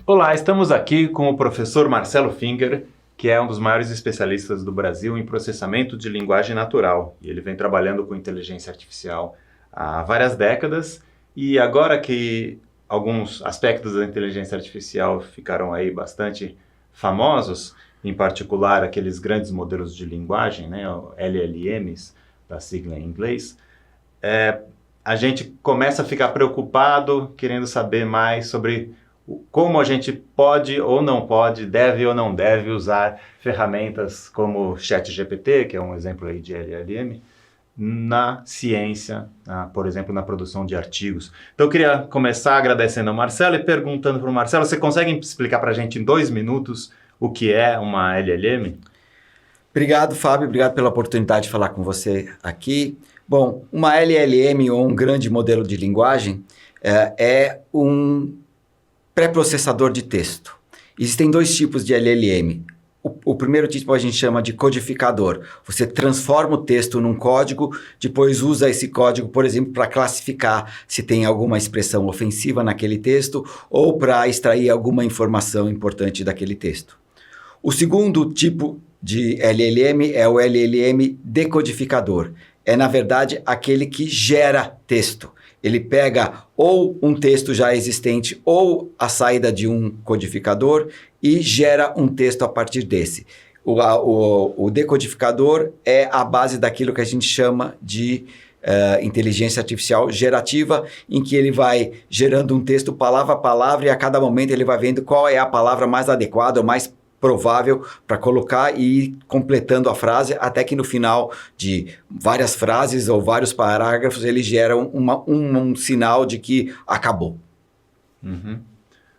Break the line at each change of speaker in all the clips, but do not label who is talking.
Olá, estamos aqui com o professor Marcelo Finger, que é um dos maiores especialistas do Brasil em processamento de linguagem natural. E ele vem trabalhando com inteligência artificial há várias décadas, e agora que alguns aspectos da inteligência artificial ficaram aí bastante famosos, em particular aqueles grandes modelos de linguagem, né, LLMs, da sigla em inglês, a gente começa a ficar preocupado, querendo saber mais sobre como a gente pode ou não pode, deve ou não deve usar ferramentas como o ChatGPT, que é um exemplo aí de LLM, na ciência, por exemplo, na produção de artigos. Então eu queria começar agradecendo ao Marcelo e perguntando para o Marcelo, você consegue explicar para a gente em 2 minutos o que é uma LLM?
Obrigado, Fábio. Obrigado pela oportunidade de falar com você aqui. Bom, uma LLM ou um grande modelo de linguagem é um pré-processador de texto. Existem 2 tipos de LLM. O primeiro tipo a gente chama de codificador. Você transforma o texto num código, depois usa esse código, por exemplo, para classificar se tem alguma expressão ofensiva naquele texto ou para extrair alguma informação importante daquele texto. O segundo tipo de LLM é o LLM decodificador. É, na verdade, aquele que gera texto. Ele pega ou um texto já existente ou a saída de um codificador e gera um texto a partir desse. O decodificador é a base daquilo que a gente chama de inteligência artificial gerativa, em que ele vai gerando um texto palavra a palavra e a cada momento ele vai vendo qual é a palavra mais adequada ou mais provável para colocar e ir completando a frase até que no final de várias frases ou vários parágrafos ele gera um sinal de que acabou.
Uhum.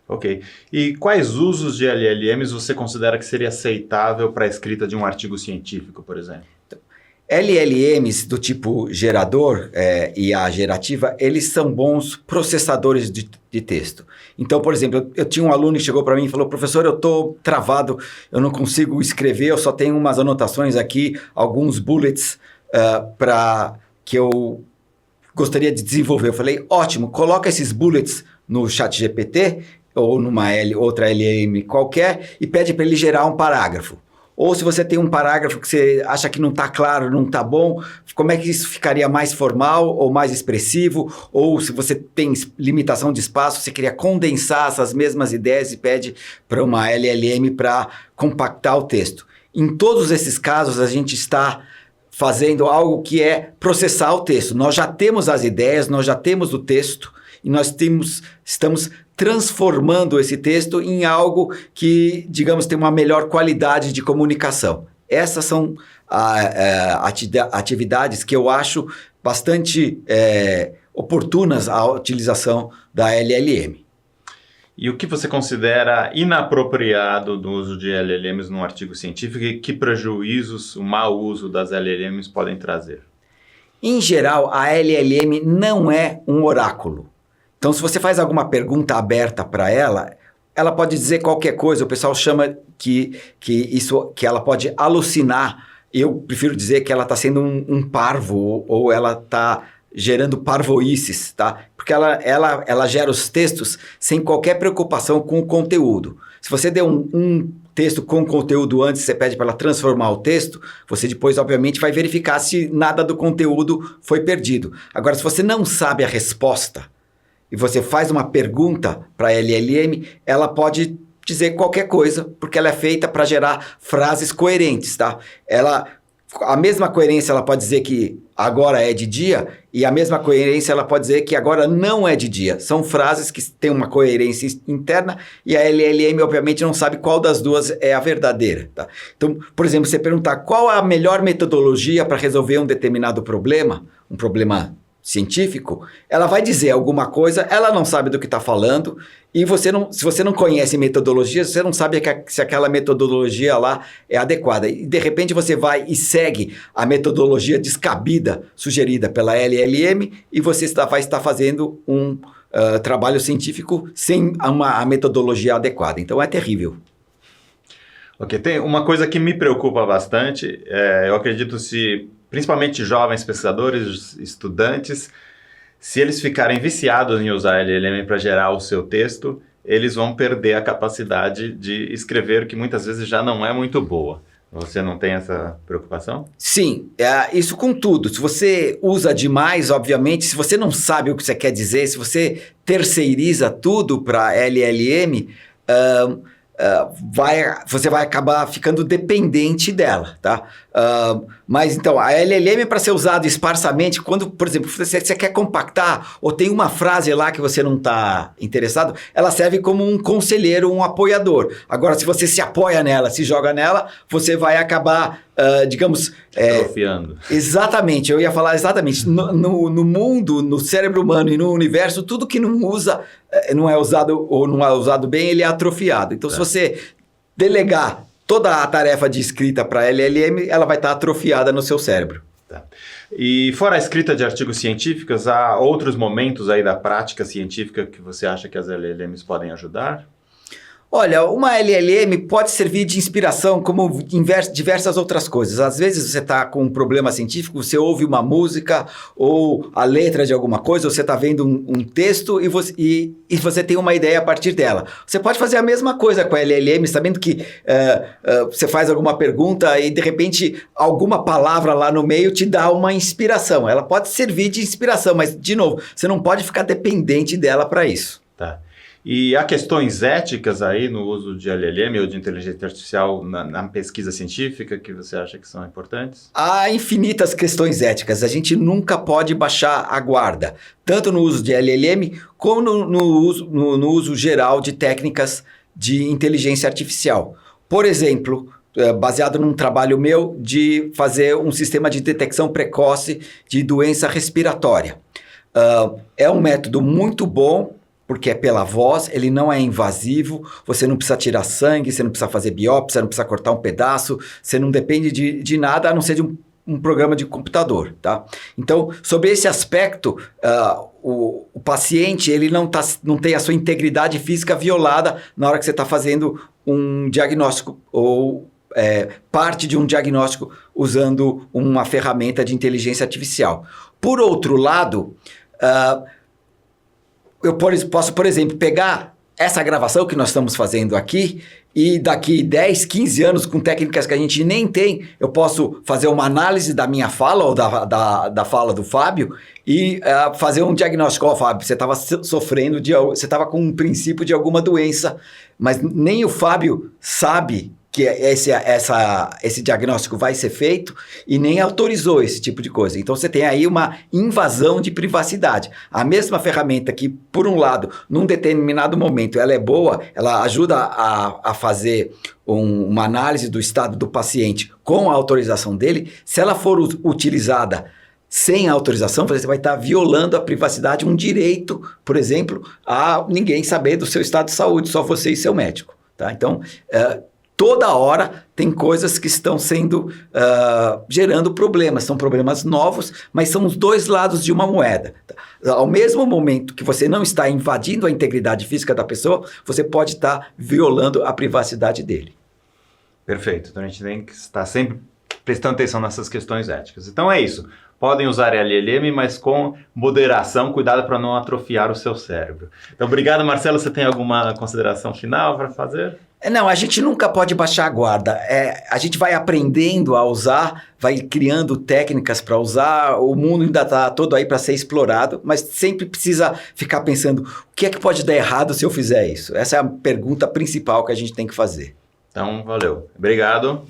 Ok. E quais usos de LLMs você considera que seria aceitável para a escrita de um artigo científico, por exemplo?
LLMs do tipo gerador, IA gerativa, eles são bons processadores de texto. Então, por exemplo, eu tinha um aluno que chegou para mim e falou, professor, eu estou travado, eu não consigo escrever, eu só tenho umas anotações aqui, alguns bullets que eu gostaria de desenvolver. Eu falei, ótimo, coloca esses bullets no ChatGPT ou numa outra LLM qualquer e pede para ele gerar um parágrafo. Ou se você tem um parágrafo que você acha que não está claro, não está bom, como é que isso ficaria mais formal ou mais expressivo? Ou se você tem limitação de espaço, você queria condensar essas mesmas ideias e pede para uma LLM para compactar o texto. Em todos esses casos, a gente está fazendo algo que é processar o texto. Nós já temos as ideias, nós já temos o texto e nós estamos transformando esse texto em algo que, digamos, tem uma melhor qualidade de comunicação. Essas são atividades que eu acho bastante oportunas à utilização da LLM.
E o que você considera inapropriado do uso de LLMs num artigo científico e que prejuízos o mau uso das LLMs podem trazer?
Em geral, a LLM não é um oráculo. Então, se você faz alguma pergunta aberta para ela, ela pode dizer qualquer coisa. O pessoal chama que ela pode alucinar. Eu prefiro dizer que ela está sendo um parvo ou ela está gerando parvoices, tá? Porque ela gera os textos sem qualquer preocupação com o conteúdo. Se você der um texto com conteúdo antes, você pede para ela transformar o texto, você depois, obviamente, vai verificar se nada do conteúdo foi perdido. Agora, se você não sabe a resposta, e você faz uma pergunta para a LLM, ela pode dizer qualquer coisa, porque ela é feita para gerar frases coerentes, tá? A mesma coerência ela pode dizer que agora é de dia, e a mesma coerência ela pode dizer que agora não é de dia. São frases que têm uma coerência interna, e a LLM, obviamente, não sabe qual das duas é a verdadeira, tá? Então, por exemplo, você perguntar qual a melhor metodologia para resolver um determinado problema, um problema científico, ela vai dizer alguma coisa, ela não sabe do que está falando, e se você não conhece metodologia, você não sabe se aquela metodologia lá é adequada. E de repente você vai e segue a metodologia descabida sugerida pela LLM e você vai estar fazendo um trabalho científico sem a metodologia adequada. Então é terrível.
Ok, tem uma coisa que me preocupa bastante, eu acredito principalmente jovens pesquisadores, estudantes, se eles ficarem viciados em usar LLM para gerar o seu texto, eles vão perder a capacidade de escrever, que muitas vezes já não é muito boa. Você não tem essa preocupação?
Sim, isso com tudo. Se você usa demais, obviamente, se você não sabe o que você quer dizer, se você terceiriza tudo para LLM, você vai acabar ficando dependente dela, tá? Mas então, a LLM é para ser usada esparsamente quando, por exemplo, você quer compactar ou tem uma frase lá que você não está interessado, ela serve como um conselheiro, um apoiador. Agora, se você se apoia nela, se joga nela, você vai acabar, digamos...
atrofiando.
Exatamente, eu ia falar exatamente. No mundo, no cérebro humano e no universo, tudo que não é usado ou não é usado bem, ele é atrofiado. Então, se você delegar toda a tarefa de escrita para a LLM, ela vai estar atrofiada no seu cérebro.
Tá. E fora a escrita de artigos científicos, há outros momentos aí da prática científica que você acha que as LLMs podem ajudar?
Olha, uma LLM pode servir de inspiração como diversas outras coisas. Às vezes você está com um problema científico, você ouve uma música ou a letra de alguma coisa, ou você está vendo um texto e você tem uma ideia a partir dela. Você pode fazer a mesma coisa com a LLM, sabendo que você faz alguma pergunta e de repente alguma palavra lá no meio te dá uma inspiração. Ela pode servir de inspiração, mas de novo, você não pode ficar dependente dela para isso.
Tá. E há questões éticas aí no uso de LLM ou de inteligência artificial na pesquisa científica que você acha que são importantes?
Há infinitas questões éticas. A gente nunca pode baixar a guarda, tanto no uso de LLM como no uso geral de técnicas de inteligência artificial. Por exemplo, baseado num trabalho meu de fazer um sistema de detecção precoce de doença respiratória. É um método muito bom, porque é pela voz, ele não é invasivo, você não precisa tirar sangue, você não precisa fazer biópsia, não precisa cortar um pedaço, você não depende de nada a não ser de um programa de computador, tá? Então, sobre esse aspecto, o paciente ele não tem a sua integridade física violada na hora que você está fazendo um diagnóstico ou parte de um diagnóstico usando uma ferramenta de inteligência artificial. Por outro lado, eu posso, por exemplo, pegar essa gravação que nós estamos fazendo aqui e daqui 10, 15 anos, com técnicas que a gente nem tem, eu posso fazer uma análise da minha fala ou da fala do Fábio e fazer um diagnóstico. Fábio, você estava sofrendo, você estava com um princípio de alguma doença, mas nem o Fábio sabe que esse diagnóstico vai ser feito e nem autorizou esse tipo de coisa. Então, você tem aí uma invasão de privacidade. A mesma ferramenta que, por um lado, num determinado momento, ela é boa, ela ajuda a fazer uma análise do estado do paciente com a autorização dele, se ela for utilizada sem autorização, você vai estar violando a privacidade, um direito, por exemplo, a ninguém saber do seu estado de saúde, só você e seu médico. Tá? Então, toda hora tem coisas que estão gerando problemas. São problemas novos, mas são os dois lados de uma moeda. Ao mesmo momento que você não está invadindo a integridade física da pessoa, você pode estar violando a privacidade dele.
Perfeito. Então a gente tem que estar sempre prestando atenção nessas questões éticas. Então é isso. Podem usar LLM, mas com moderação, cuidado para não atrofiar o seu cérebro. Então, obrigado, Marcelo. Você tem alguma consideração final para fazer?
Não, a gente nunca pode baixar a guarda. A gente vai aprendendo a usar, vai criando técnicas para usar, o mundo ainda está todo aí para ser explorado, mas sempre precisa ficar pensando, o que é que pode dar errado se eu fizer isso? Essa é a pergunta principal que a gente tem que fazer.
Então, valeu. Obrigado.